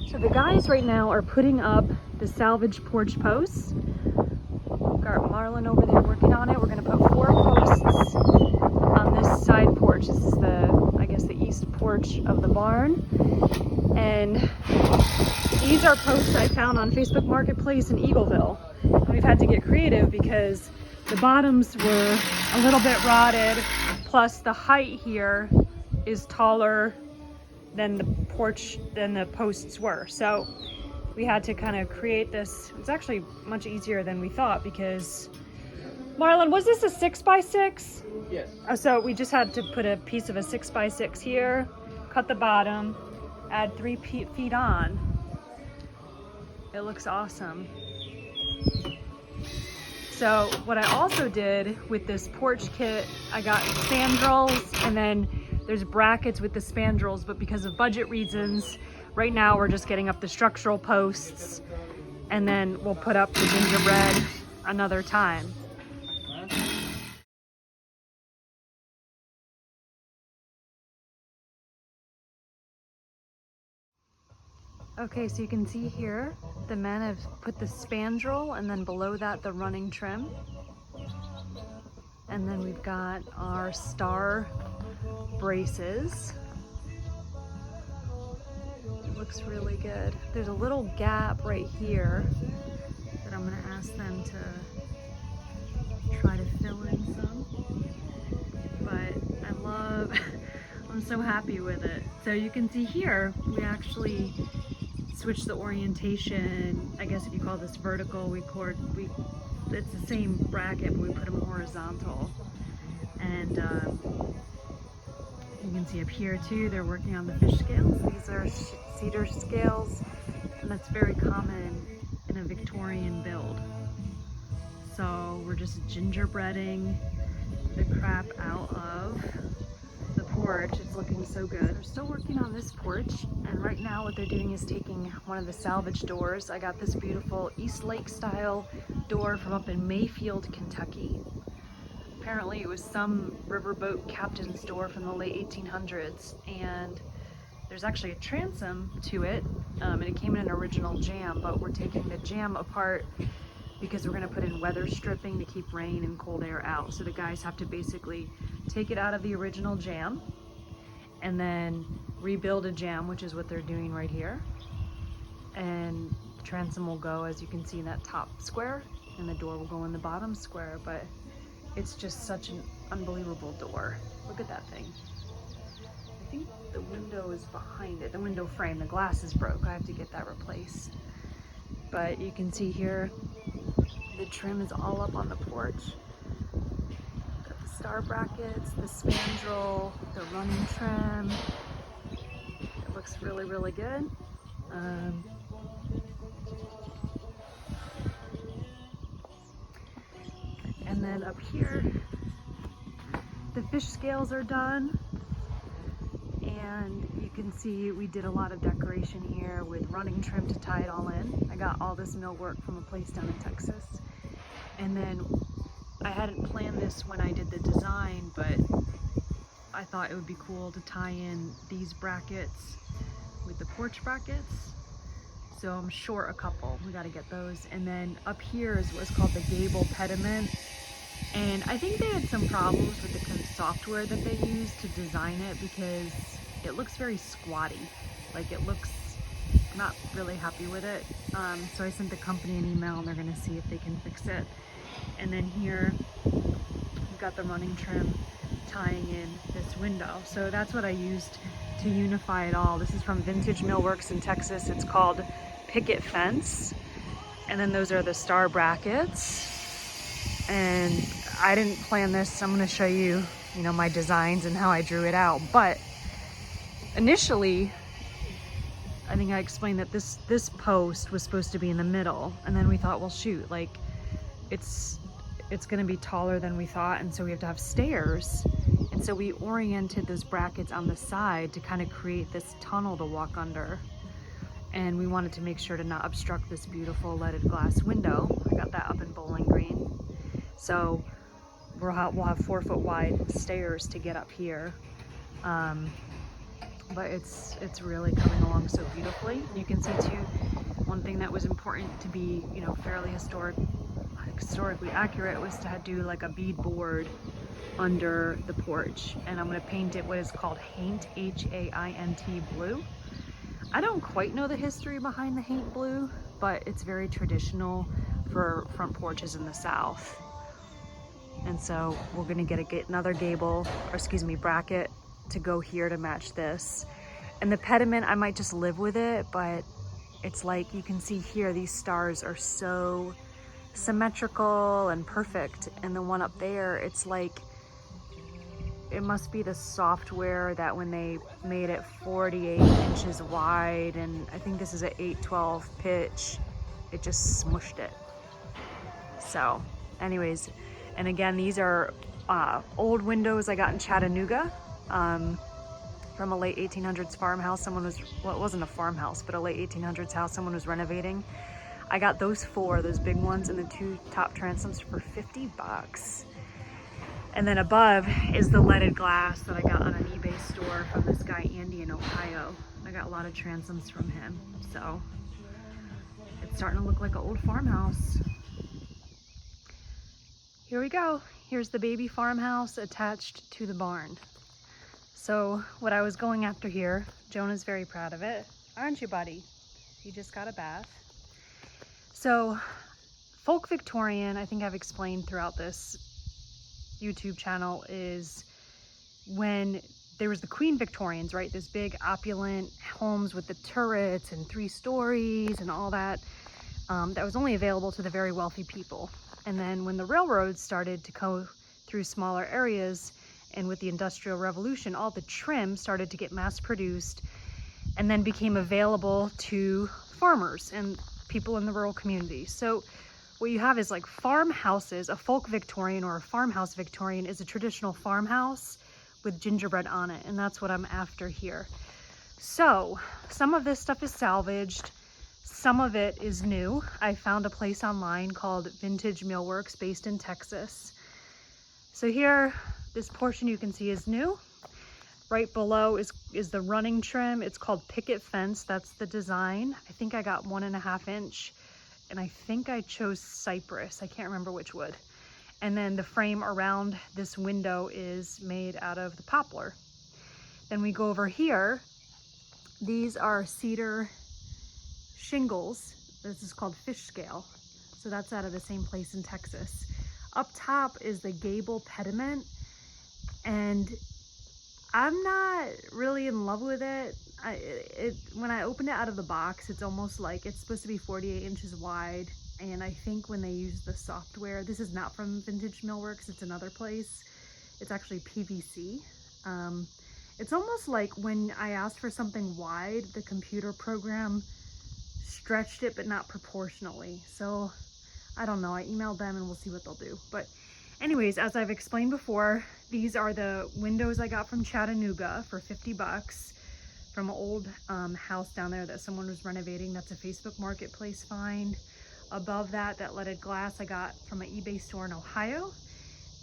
So the guys right now are putting up the salvage porch posts. Got Marlon over there working on it. We're gonna put 4 posts on this side porch. This is the, I guess, the east porch of the barn. And these are posts I found on Facebook Marketplace in Eagleville. And we've had to get creative because the bottoms were a little bit rotted, plus the height here is taller than the porch, than the posts were. So we had to kind of create this. It's actually much easier than we thought because, Marlon, was this a 6x6? Yes. So we just had to put a piece of a 6x6 here, cut the bottom, add 3 feet on. It looks awesome. So what I also did with this porch kit, I got spandrels, and then there's brackets with the spandrels, but because of budget reasons, right now we're just getting up the structural posts, and then we'll put up the gingerbread another time. Okay, so you can see here, the men have put the spandrel, and then below that the running trim. And then we've got our star braces. It looks really good. There's a little gap right here that I'm gonna ask them to try to fill in some. But I love, I'm so happy with it. So you can see here, we actually switch the orientation. I guess if you call this vertical, it's the same bracket, but we put them horizontal. And you can see up here too, they're working on the fish scales. These are cedar scales, and that's very common in a Victorian build. So we're just gingerbreading the crap out of the porch. It's looking so good. They're still working on this porch, and right now what they're doing is taking one of the salvage doors. I got this beautiful East Lake style door from up in Mayfield, Kentucky. Apparently it was some riverboat captain's door from the late 1800s, and there's actually a transom to it, and it came in an original jamb, but we're taking the jamb apart because we're going to put in weather stripping to keep rain and cold air out. So the guys have to basically take it out of the original jamb and then rebuild a jamb, which is what they're doing right here. And the transom will go, as you can see, in that top square, and the door will go in the bottom square. But it's just such an unbelievable door. Look at that thing. I think the window is behind it, the window frame. The glass is broke. I have to get that replaced. But you can see here, the trim is all up on the porch. Got the star brackets, the spandrel, the running trim. It looks really, really good. And then up here, the fish scales are done. And you can see we did a lot of decoration here with running trim to tie it all in. I got all this millwork from a place down in Texas. And then I hadn't planned this when I did the design, but I thought it would be cool to tie in these brackets with the porch brackets. So I'm short a couple, we gotta get those. And then up here is what's called the gable pediment. And I think they had some problems with the software that they used to design it because it looks very squatty. Like it looks, I'm not really happy with it. So I sent the company an email and they're gonna see if they can fix it. And then here, we've got the running trim tying in this window. So that's what I used to unify it all. This is from Vintage Millworks in Texas. It's called Picket Fence. And then those are the star brackets. And I didn't plan this. I'm gonna show you, my designs and how I drew it out. But initially, I think I explained that this post was supposed to be in the middle. And then we thought, well, shoot, like it's gonna be taller than we thought. And so we have to have stairs. And so we oriented those brackets on the side to kind of create this tunnel to walk under. And we wanted to make sure to not obstruct this beautiful leaded glass window. I got that up in Bowling Green. So we'll have 4 foot wide stairs to get up here. but it's really coming along so beautifully. You can see too, one thing that was important to be, you know, fairly historically accurate was to do like a bead board under the porch, and I'm going to paint it what is called haint, H-A-I-N-T blue. I don't quite know the history behind the haint blue, but it's very traditional for front porches in the South. And so we're going to get another gable, or excuse me, bracket to go here to match this. And the pediment, I might just live with it, but it's like you can see here, these stars are so symmetrical and perfect. And the one up there, it's like, it must be the software that when they made it 48 inches wide, and I think this is an 812 pitch, it just smushed it. So anyways, and again, these are old windows I got in Chattanooga from a late 1800s farmhouse. Someone was, well, it wasn't a farmhouse, but a late 1800s house someone was renovating. I got those those big ones, and the 2 top transoms for $50. And then above is the leaded glass that I got on an eBay store from this guy, Andy, in Ohio. I got a lot of transoms from him. So it's starting to look like an old farmhouse. Here we go. Here's the baby farmhouse attached to the barn. So what I was going after here, Jonah's very proud of it. Aren't you, buddy? He just got a bath. So folk Victorian, I think I've explained throughout this YouTube channel, is when there was the Queen Victorians, right? This big opulent homes with the turrets and 3 stories and all that, that was only available to the very wealthy people. And then when the railroads started to go through smaller areas, and with the Industrial Revolution, all the trim started to get mass produced and then became available to farmers and people in the rural communities. So what you have is like farmhouses. A folk Victorian or a farmhouse Victorian is a traditional farmhouse with gingerbread on it, and that's what I'm after here. So some of this stuff is salvaged, some of it is new. I found a place online called Vintage Millworks based in Texas. So here, this portion you can see is new. Right below is the running trim. It's called picket fence. That's the design. I think I got 1.5 inch. And I think I chose cypress. I can't remember which wood. And then the frame around this window is made out of the poplar. Then we go over here. These are cedar shingles. This is called fish scale. So that's out of the same place in Texas. Up top is the gable pediment. And I'm not really in love with it. When I opened it out of the box, it's almost like it's supposed to be 48 inches wide. And I think when they use the software, this is not from Vintage Millworks, it's another place. It's actually PVC. It's almost like when I asked for something wide, the computer program stretched it, but not proportionally. So I don't know, I emailed them and we'll see what they'll do. But anyways, as I've explained before, these are the windows I got from Chattanooga for $50 from an old house down there that someone was renovating. That's a Facebook Marketplace find. Above that leaded glass I got from an eBay store in Ohio.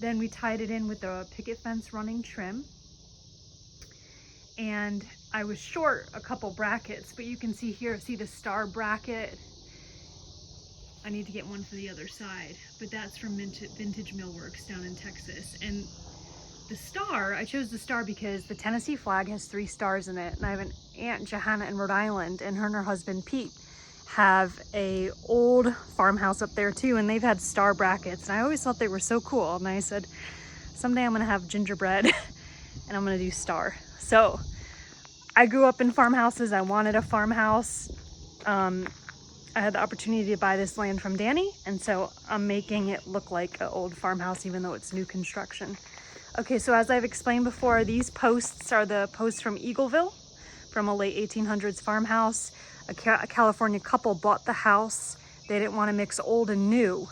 Then we tied it in with the picket fence running trim. And I was short a couple brackets, but you can see here, see the star bracket? I need to get one for the other side, but that's from Vintage Millworks down in Texas. And the star, I chose the star because the Tennessee flag has 3 stars in it. And I have an Aunt Johanna in Rhode Island, and her and her husband Pete have a old farmhouse up there too, and they've had star brackets. And I always thought they were so cool. And I said, someday I'm gonna have gingerbread and I'm gonna do star. So I grew up in farmhouses. I wanted a farmhouse. I had the opportunity to buy this land from Danny, and so I'm making it look like an old farmhouse even though it's new construction. Okay, so as I've explained before, these posts are the posts from Eagleville, from a late 1800s farmhouse. A California couple bought the house. They didn't want to mix old and new,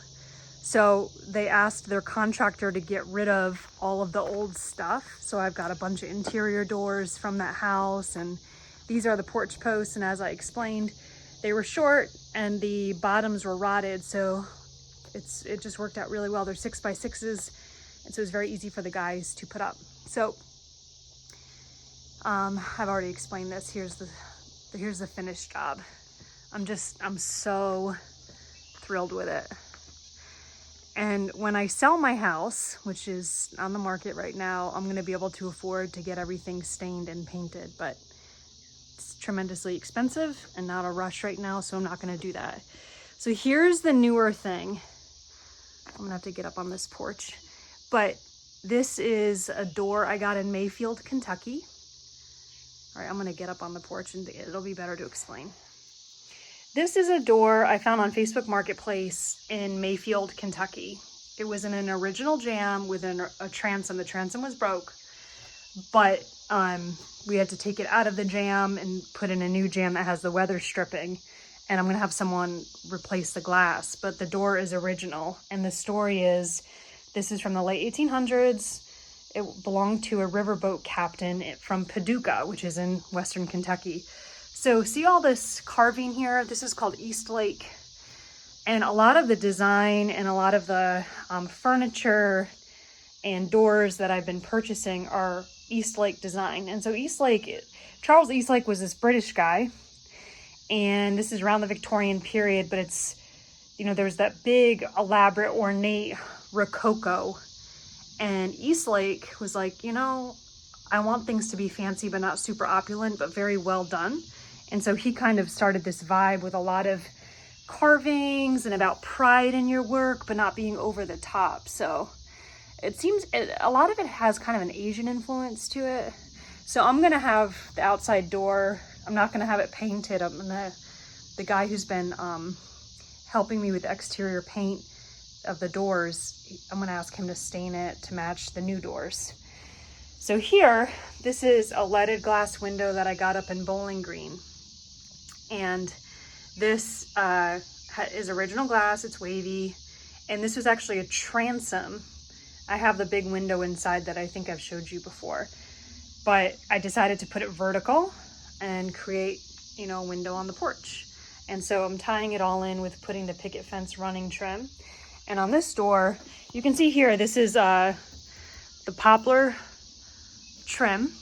so they asked their contractor to get rid of all of the old stuff. So I've got a bunch of interior doors from that house, and these are the porch posts. And as I explained, they were short and the bottoms were rotted, so it just worked out really well. They're 6x6s, and so it's very easy for the guys to put up. So I've already explained this. Here's the finished job. I'm so thrilled with it. And when I sell my house, which is on the market right now, I'm gonna be able to afford to get everything stained and painted, but it's tremendously expensive and not a rush right now, so I'm not gonna do that. So here's the newer thing. I'm gonna have to get up on this porch, but this is a door I got in Mayfield, Kentucky. All right, I'm gonna get up on the porch and it'll be better to explain. This is a door I found on Facebook Marketplace in Mayfield, Kentucky. It was in an original jamb with a transom. The transom was broke, but we had to take it out of the jamb and put in a new jamb that has the weather stripping. And I'm gonna have someone replace the glass, but the door is original. And the story is, this is from the late 1800s. It belonged to a riverboat captain from Paducah, which is in Western Kentucky. So see all this carving here? This is called East Lake. And a lot of the design and a lot of the furniture and doors that I've been purchasing are East Lake design. And so Charles East Lake was this British guy. And this is around the Victorian period, but it's, there's that big, elaborate, ornate Rococo. And East Lake was like, I want things to be fancy, but not super opulent, but very well done. And so he kind of started this vibe with a lot of carvings and about pride in your work, but not being over the top. So it seems a lot of it has kind of an Asian influence to it. So I'm going to have the outside door, I'm not going to have it painted. The guy who's been helping me with the exterior paint of the doors, I'm going to ask him to stain it to match the new doors. So here, this is a leaded glass window that I got up in Bowling Green. And this is original glass, it's wavy. And this was actually a transom. I have the big window inside that I think I've showed you before. But I decided to put it vertical and create, a window on the porch. And so I'm tying it all in with putting the picket fence running trim. And on this door, you can see here, this is the poplar trim.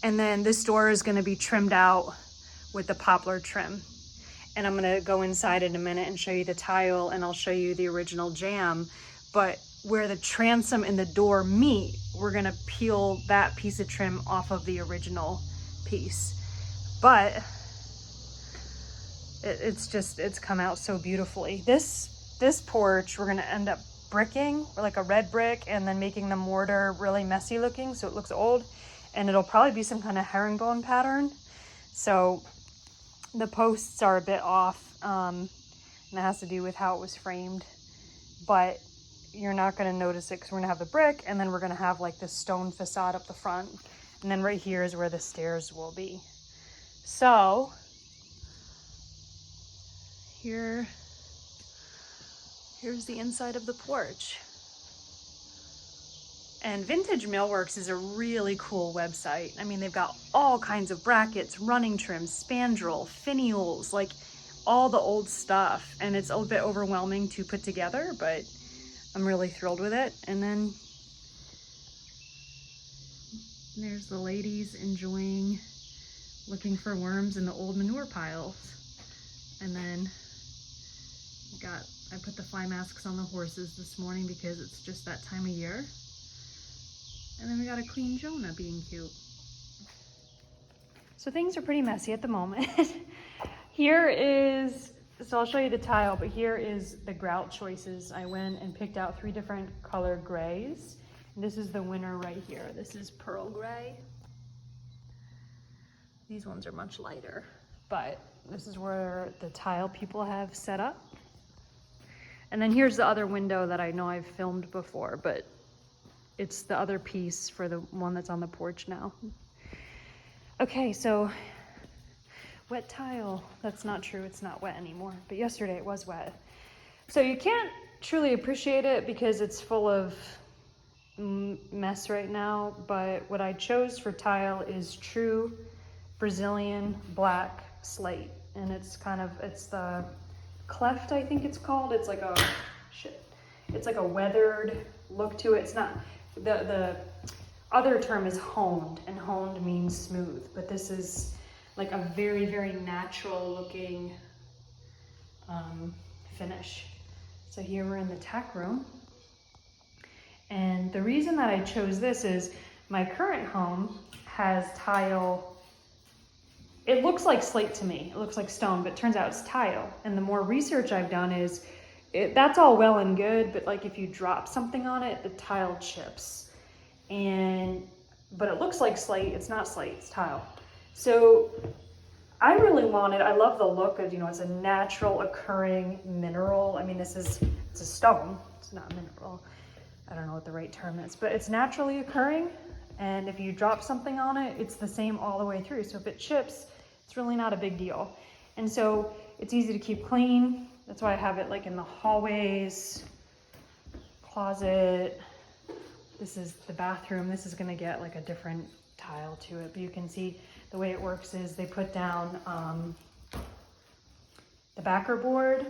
And then this door is going to be trimmed out with the poplar trim. And I'm going to go inside in a minute and show you the tile, and I'll show you the original jamb. But where the transom and the door meet, we're going to peel that piece of trim off of the original piece. But it's come out so beautifully. This porch, we're going to end up bricking, or like a red brick, and then making the mortar really messy looking so it looks old. And it'll probably be some kind of herringbone pattern. So the posts are a bit off, and that has to do with how it was framed. But you're not going to notice it because we're going to have the brick, and then we're going to have like this stone facade up the front. And then right here is where the stairs will be. So here's the inside of the porch. And Vintage Millworks is a really cool website. I mean, they've got all kinds of brackets, running trims, spandrel, finials, like all the old stuff. And it's a little bit overwhelming to put together, but I'm really thrilled with it. And then there's the ladies enjoying looking for worms in the old manure piles. And then I put the fly masks on the horses this morning because it's just that time of year. And then we got a clean Jonah being cute. So things are pretty messy at the moment. So I'll show you the tile, but here is the grout choices. I went and picked out 3 different color grays. And this is the winner right here. This is pearl gray. These ones are much lighter, but this is where the tile people have set up. And then here's the other window that I know I've filmed before, but it's the other piece for the one that's on the porch now. Okay, so wet tile. That's not true, it's not wet anymore, but yesterday it was wet. So you can't truly appreciate it because it's full of mess right now, but what I chose for tile is true Brazilian black slate. And it's the cleft, I think it's called. It's like it's like a weathered look to it. It's not, other term is honed, and honed means smooth, but this is like a very, very natural looking finish. So here we're in the tech room. And the reason that I chose this is my current home has tile. It looks like slate to me, it looks like stone, but it turns out it's tile. And the more research I've done is, that's all well and good, but like if you drop something on it, the tile chips. But it looks like slate, it's not slate, it's tile. So I really wanted, I love the look of, it's a natural occurring mineral. I mean, it's a stone, it's not a mineral. I don't know what the right term is, but it's naturally occurring. And if you drop something on it, it's the same all the way through. So if it chips, it's really not a big deal. And so it's easy to keep clean. That's why I have it like in the hallways, closet. This is the bathroom. This is gonna get like a different tile to it, but you can see the way it works is they put down the backer board.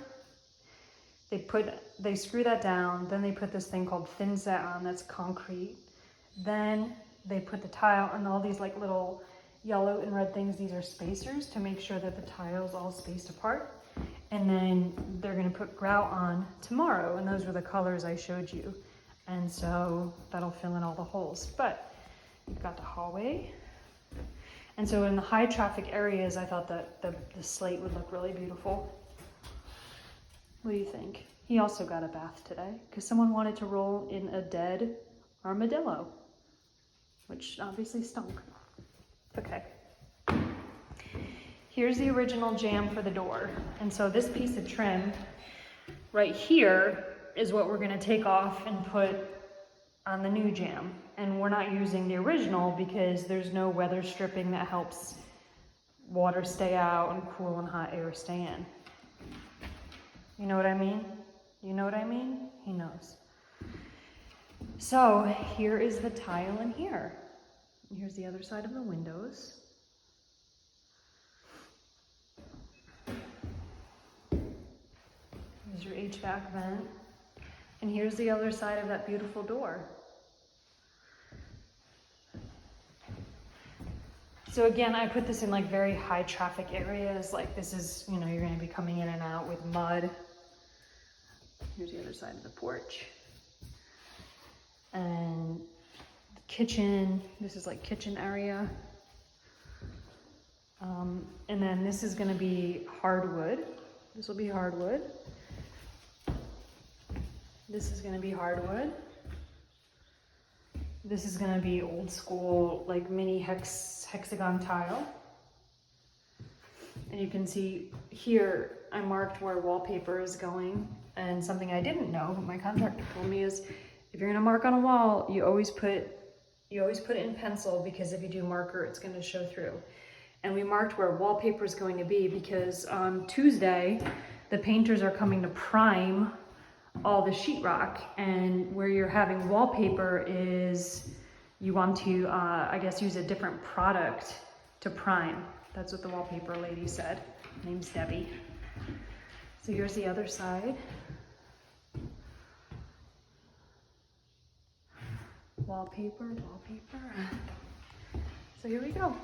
They screw that down, then they put this thing called thin set on that's concrete. Then they put the tile and all these like little yellow and red things. These are spacers to make sure that the tile's all spaced apart. And then they're gonna put grout on tomorrow, and those were the colors I showed you. And so that'll fill in all the holes. But you've got the hallway. And so in the high traffic areas, I thought that the slate would look really beautiful. What do you think? He also got a bath today because someone wanted to roll in a dead armadillo, which obviously stunk. Okay. Here's the original jamb for the door. And so this piece of trim right here is what we're gonna take off and put on the new jamb. And we're not using the original because there's no weather stripping that helps water stay out and cool and hot air stay in. You know what I mean? You know what I mean? He knows. So here is the tile in here. And here's the other side of the windows. Here's your HVAC vent. And here's the other side of that beautiful door. So again, I put this in like very high traffic areas. Like this is, you're gonna be coming in and out with mud. Here's the other side of the porch. And the kitchen, this is like kitchen area. And then this is gonna be hardwood. This will be hardwood. This is gonna be hardwood. This is gonna be old school, like mini hexagon tile. And you can see here, I marked where wallpaper is going. And something I didn't know, but my contractor told me is, if you're gonna mark on a wall, you always put it in pencil, because if you do marker, it's gonna show through. And we marked where wallpaper is going to be because on Tuesday, the painters are coming to prime all the sheetrock, and where you're having wallpaper is you want to, I guess, use a different product to prime. That's what the wallpaper lady said. Her name's Debbie. So here's the other side. Wallpaper, wallpaper. So here we go.